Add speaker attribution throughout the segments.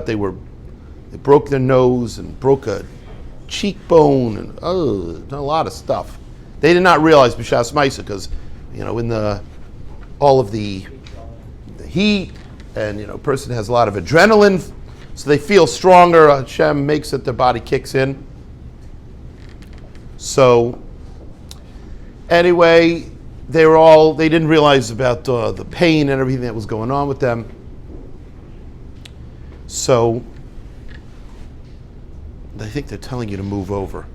Speaker 1: They broke their nose and broke a cheekbone and a lot of stuff. They did not realize b'shas ma'isa because, in all of the heat and person has a lot of adrenaline, so they feel stronger. Hashem makes it, their body kicks in. So anyway, they didn't realize about the pain and everything that was going on with them. So I think they're telling you to move over.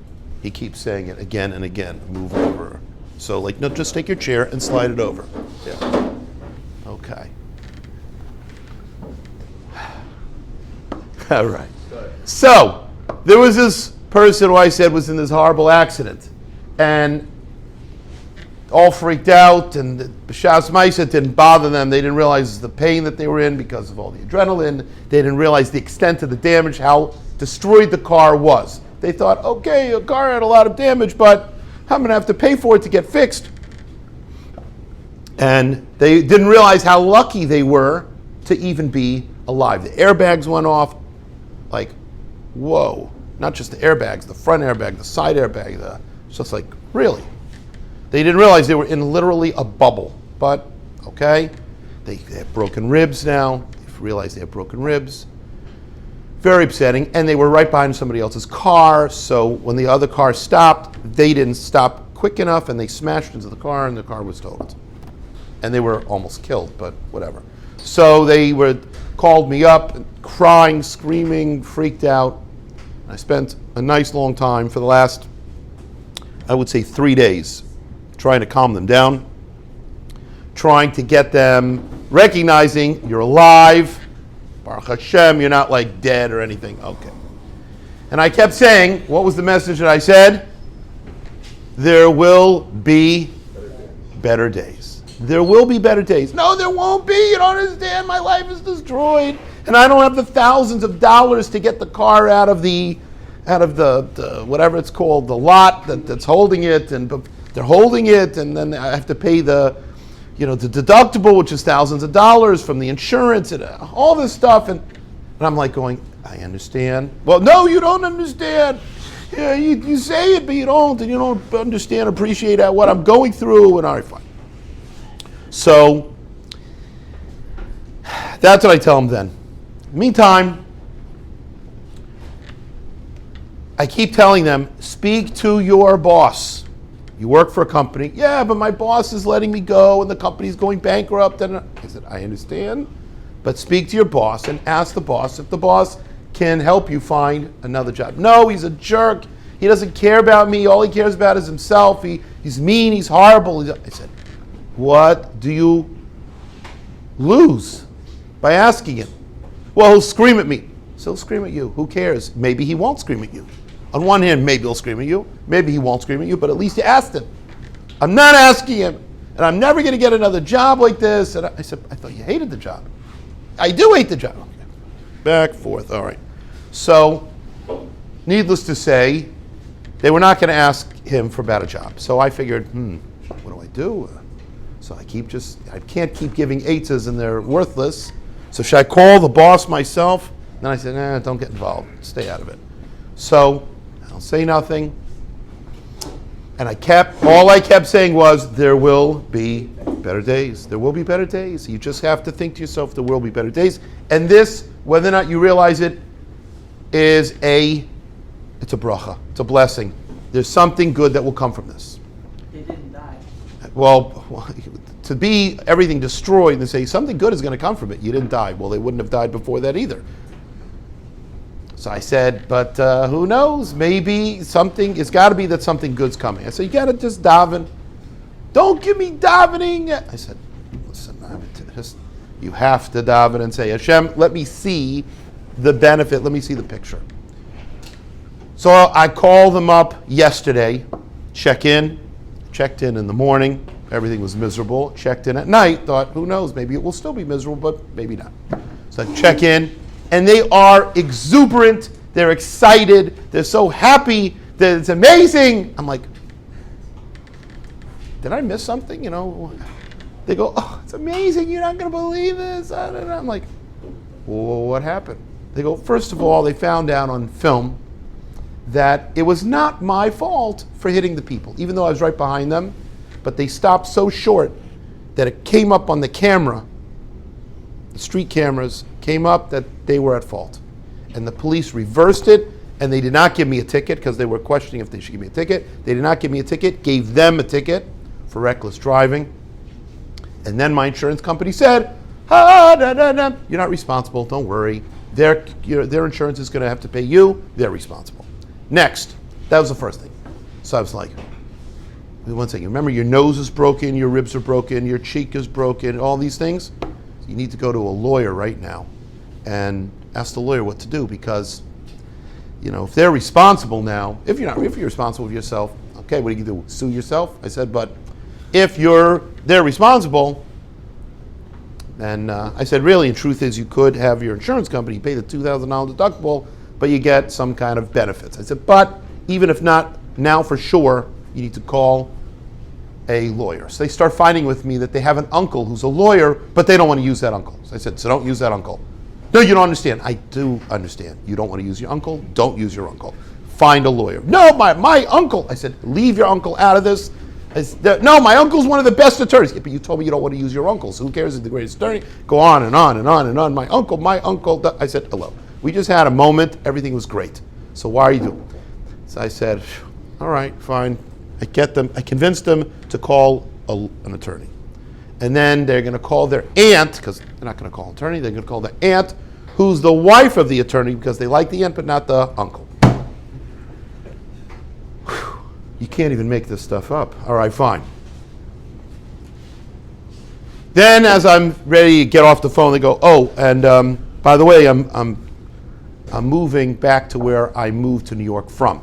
Speaker 1: He keeps saying it again and again, move over. So no, just take your chair and slide it over. Yeah. Okay. All right. So there was this person who I said was in this horrible accident, and all freaked out, and b'shas ma'isa didn't bother them. They didn't realize the pain that they were in because of all the adrenaline. They didn't realize the extent of the damage, how destroyed the car was. They thought, okay, a car had a lot of damage, but I'm going to have to pay for it to get fixed. And they didn't realize how lucky they were to even be alive. The airbags went off, whoa. Not just the airbags, the front airbag, the side airbag, it's just really? They didn't realize they were in literally a bubble. But, okay, they have broken ribs now. They realized they have broken ribs. Very upsetting. And they were right behind somebody else's car, so when the other car stopped, they didn't stop quick enough, and they smashed into the car, and the car was totaled. And they were almost killed, but whatever. So they called me up, crying, screaming, freaked out. I spent a nice long time for the last, I would say 3 days, trying to calm them down, trying to get them recognizing you're alive, Baruch Hashem, you're not dead or anything. Okay. And I kept saying, what was the message that I said? There will be better days. There will be better days. No, there won't be. You don't understand. My life is destroyed. And I don't have the thousands of dollars to get the car out of the whatever it's called, the lot that's holding it. And they're holding it, and then I have to pay the deductible, which is thousands of dollars from the insurance and all this stuff. And I'm going, I understand. Well, no, you don't understand. Yeah, you say it, but you don't, and you don't understand, appreciate what I'm going through, and all right, fine. So that's what I tell them then. Meantime, I keep telling them, speak to your boss. You work for a company. Yeah, but my boss is letting me go, and the company's going bankrupt. And I said, I understand, but speak to your boss and ask the boss if the boss can help you find another job. No, he's a jerk. He doesn't care about me. All he cares about is himself. He's mean. He's horrible. I said, what do you lose by asking him? Well, he'll scream at me. So he'll scream at you. Who cares? Maybe he won't scream at you. On one hand, maybe he'll scream at you. Maybe he won't scream at you, but at least you asked him. I'm not asking him, and I'm never going to get another job like this. And I said, I thought you hated the job. I do hate the job. Okay. Back, forth, all right. So, needless to say, they were not going to ask him for about a job. So I figured, what do I do? So I can't keep giving eightas and they're worthless. So should I call the boss myself? Then I said, don't get involved. Stay out of it. So I'll say nothing. And all I kept saying was, there will be better days. There will be better days. You just have to think to yourself, there will be better days. And this, whether or not you realize it, it's a bracha. It's a blessing. There's something good that will come from this.
Speaker 2: They didn't die.
Speaker 1: Well, to be everything destroyed and say something good is going to come from it. You didn't die. Well, they wouldn't have died before that either. So I said, but who knows? Maybe it's got to be that something good's coming. I said, you got to just daven. Don't give me davening. I said, listen, you have to daven and say, Hashem, let me see the benefit. Let me see the picture. So I called them up yesterday, checked in in the morning. Everything was miserable. Checked in at night, thought, who knows? Maybe it will still be miserable, but maybe not. So I check in. And they are exuberant. They're excited. They're so happy that it's amazing. I'm like, did I miss something? They go, oh, it's amazing. You're not going to believe this. I'm like, well, what happened? They go, first of all, they found out on film that it was not my fault for hitting the people, even though I was right behind them, but they stopped so short that it came up on the camera, the street cameras came up that they were at fault. And the police reversed it, and they did not give me a ticket because they were questioning if they should give me a ticket. They did not give me a ticket, gave them a ticket for reckless driving. And then my insurance company said, you're not responsible, don't worry. Their insurance is going to have to pay you, they're responsible. Next, that was the first thing. So I was like, wait one second, remember your nose is broken, your ribs are broken, your cheek is broken, all these things? You need to go to a lawyer right now and ask the lawyer what to do, because if they're responsible now, if you're responsible for yourself, okay, what do you do? Sue yourself? I said, but if they're responsible, then I said, really, the truth is you could have your insurance company pay the $2,000 deductible, but you get some kind of benefits. I said, but even if not, now for sure, you need to call a lawyer. So they start fighting with me that they have an uncle who's a lawyer, but they don't want to use that uncle. So I said, so don't use that uncle. No, you don't understand. I do understand. You don't want to use your uncle? Don't use your uncle. Find a lawyer. No, my uncle. I said, leave your uncle out of this. No, my uncle's one of the best attorneys. Yeah, but you told me you don't want to use your uncle, so who cares if he's the greatest attorney? Go on and on and on and on. My uncle. I said, hello. We just had a moment. Everything was great. So why are you doing? So I said, all right, fine. I convinced them to call an attorney. And then they're going to call their aunt, because they're not going to call an attorney, they're going to call the aunt, who's the wife of the attorney, because they like the aunt but not the uncle. Whew. You can't even make this stuff up. All right, fine. Then as I'm ready to get off the phone, they go, oh, and by the way, I'm moving back to where I moved to New York from.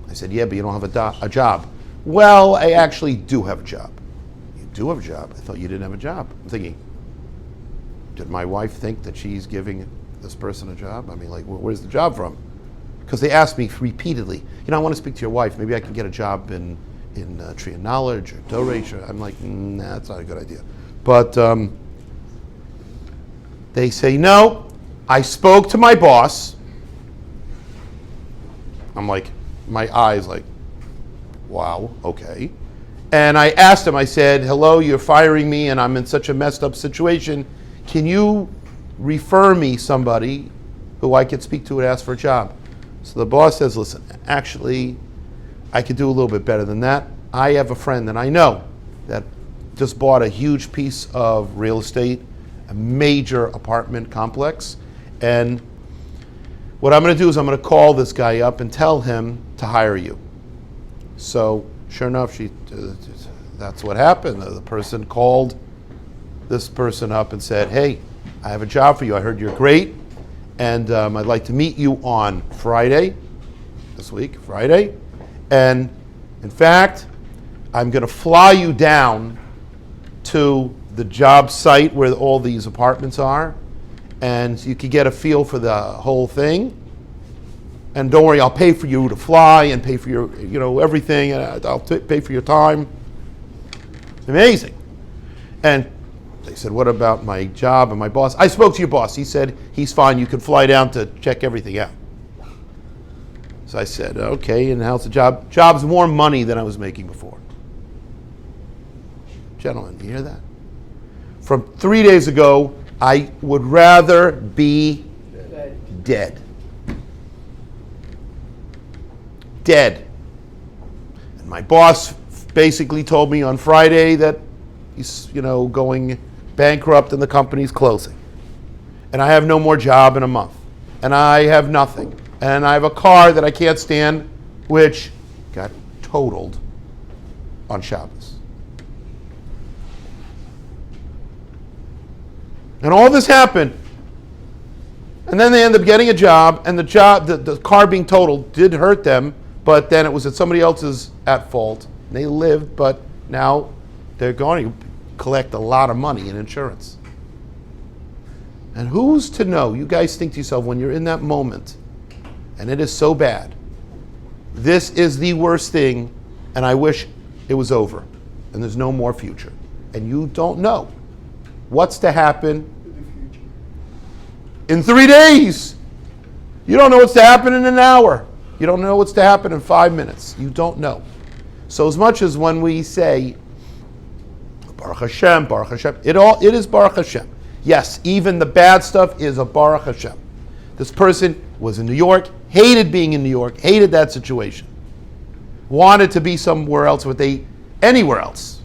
Speaker 1: I said, yeah, but you don't have a job. Well, I actually do have a job. You do have a job? I thought you didn't have a job. I'm thinking, did my wife think that she's giving this person a job? I mean, like, where's the job from? Because they asked me repeatedly, I want to speak to your wife. Maybe I can get a job in Tree of Knowledge or Doresh. I'm like, nah, that's not a good idea. But they say, no, I spoke to my boss. I'm like, my eyes like, wow, okay. And I asked him, I said, hello, you're firing me and I'm in such a messed up situation. Can you refer me somebody who I could speak to and ask for a job? So the boss says, listen, actually, I could do a little bit better than that. I have a friend that I know that just bought a huge piece of real estate, a major apartment complex, and what I'm going to do is I'm going to call this guy up and tell him to hire you. So sure enough, that's what happened. The person called this person up and said, hey, I have a job for you. I heard you're great, and I'd like to meet you on Friday, this week, Friday. And in fact, I'm going to fly you down to the job site where all these apartments are, and you could get a feel for the whole thing. And don't worry, I'll pay for you to fly and pay for your, everything. And I'll pay for your time. Amazing. And they said, what about my job and my boss? I spoke to your boss. He said, he's fine. You can fly down to check everything out. So I said, okay, and how's the job? Job's more money than I was making before. Gentlemen, you hear that? From 3 days ago, I would rather be dead. Dead. And my boss basically told me on Friday that he's, going bankrupt and the company's closing. And I have no more job in a month. And I have nothing. And I have a car that I can't stand, which got totaled on Shabbos. And all this happened. And then they end up getting a job, and the car being totaled did hurt them, but then it was that somebody else is at fault. They lived, but now they're going to collect a lot of money in insurance. And who's to know? You guys think to yourself, when you're in that moment, and it is so bad, this is the worst thing, and I wish it was over, and there's no more future. And you don't know what's to happen in 3 days. You don't know what's to happen in an hour. You don't know what's to happen in 5 minutes. You don't know. So as much as when we say, Baruch Hashem, it is Baruch Hashem. Yes, even the bad stuff is a Baruch Hashem. This person was in New York, hated being in New York, hated that situation. Wanted to be somewhere else, anywhere else.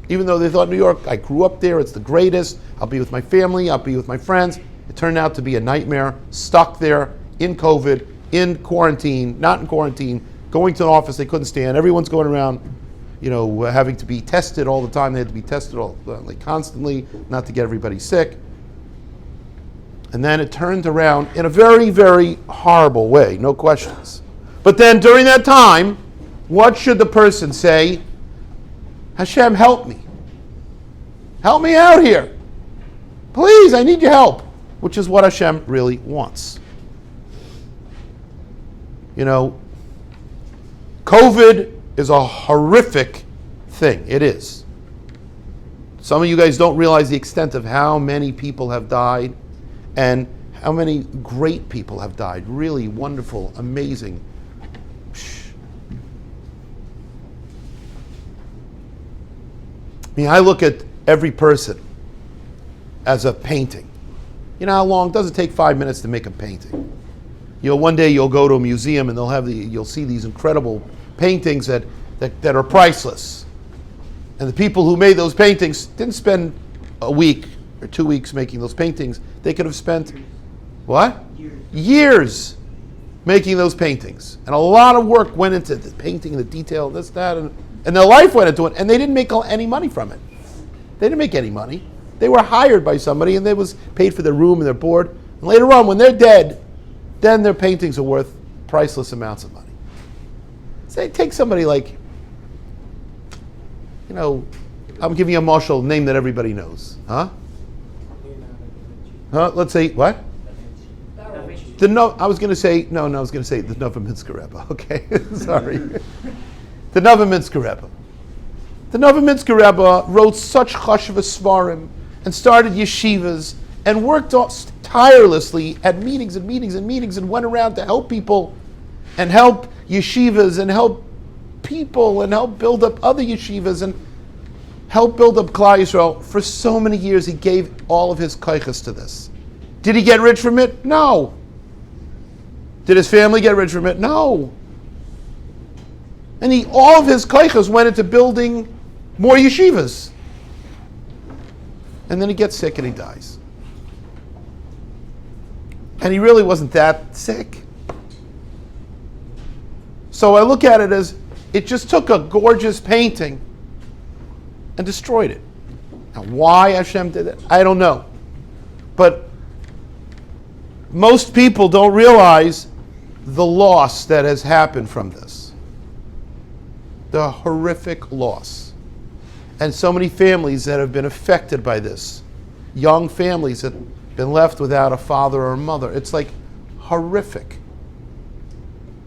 Speaker 1: Even though they thought New York, I grew up there, it's the greatest, I'll be with my family, I'll be with my friends. It turned out to be a nightmare, stuck there, in COVID, in quarantine, not in quarantine, going to the office they couldn't stand. Everyone's going around, having to be tested all the time. They had to be tested constantly, not to get everybody sick. And then it turned around in a very, very horrible way, no questions. But then during that time, what should the person say? Hashem, help me. Help me out here. Please, I need your help. Which is what Hashem really wants. COVID is a horrific thing. It is. Some of you guys don't realize the extent of how many people have died and how many great people have died. Really wonderful, amazing. I look at every person as a painting. You know how long? It doesn't take 5 minutes to make a painting. One day you'll go to a museum and you'll see these incredible paintings that are priceless. And the people who made those paintings didn't spend a week or 2 weeks making those paintings. They could have spent, what? Years making those paintings. And a lot of work went into the painting, the detail, this, that, and their life went into it. And they didn't make any money from it. They didn't make any money. They were hired by somebody and they was paid for their room and their board. And later on, when they're dead, then their paintings are worth priceless amounts of money. Say, take somebody like, I'm giving you a marshal name that everybody knows. Huh? Let's say, what? I was going to say the Novominsker Rebbe. Okay, sorry. The Novominsker Rebbe. The Novominsker Rebbe wrote such chashva svarim and started yeshivas and worked tirelessly at meetings and meetings and meetings and went around to help people and help yeshivas and help people and help build up other yeshivas and help build up Klal Yisrael. For so many years he gave all of his koiches to this. Did he get rich from it? No. Did his family get rich from it? No. And all of his koiches went into building more yeshivas. And then he gets sick and he dies. And he really wasn't that sick. So I look at it as it just took a gorgeous painting and destroyed it. Now, why Hashem did it, I don't know. But most people don't realize the loss that has happened from this. The horrific loss. And so many families that have been affected by this. Young families that have been left without a father or a mother. It's like horrific.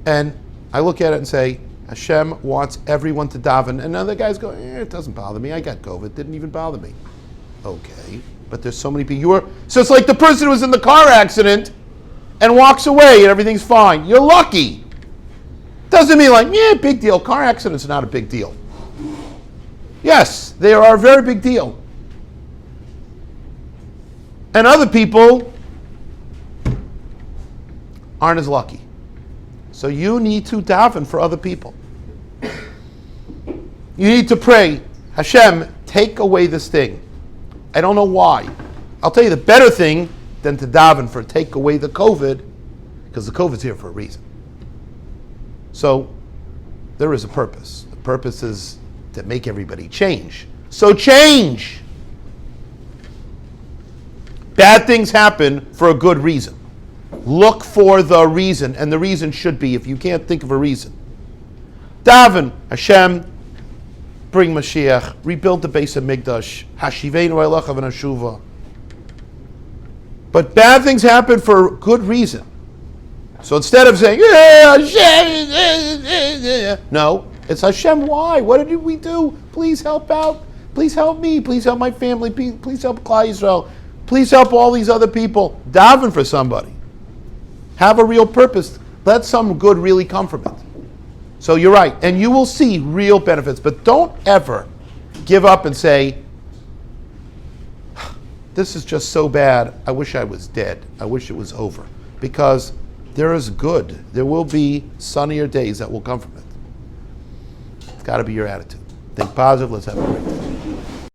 Speaker 1: And I look at it and say, Hashem wants everyone to daven. And other guys go, it doesn't bother me. I got COVID. It didn't even bother me. Okay. But there's so many people. So it's like the person who was in the car accident and walks away and everything's fine. You're lucky. Doesn't mean big deal. Car accidents are not a big deal. Yes, they are a very big deal. And other people aren't as lucky. So you need to daven for other people. You need to pray, Hashem, take away this thing. I don't know why. I'll tell you the better thing than to daven for take away the COVID, because the COVID's here for a reason. So there is a purpose. The purpose is to make everybody change. So change. Bad things happen for a good reason. Look for the reason, and the reason should be, if you can't think of a reason, daven, Hashem, bring Mashiach, rebuild the Beis HaMikdash, Hashiveinu Eilecha v'Nashuva. But bad things happen for good reason. So instead of saying, Hashem, no, it's Hashem, why? What did we do? Please help out. Please help me. Please help my family. Please help Klal Yisrael. Please help all these other people. Daven for somebody. Have a real purpose. Let some good really come from it. So you're right. And you will see real benefits. But don't ever give up and say, this is just so bad. I wish I was dead. I wish it was over. Because there is good. There will be sunnier days that will come from it. It's got to be your attitude. Think positive. Let's have a great day.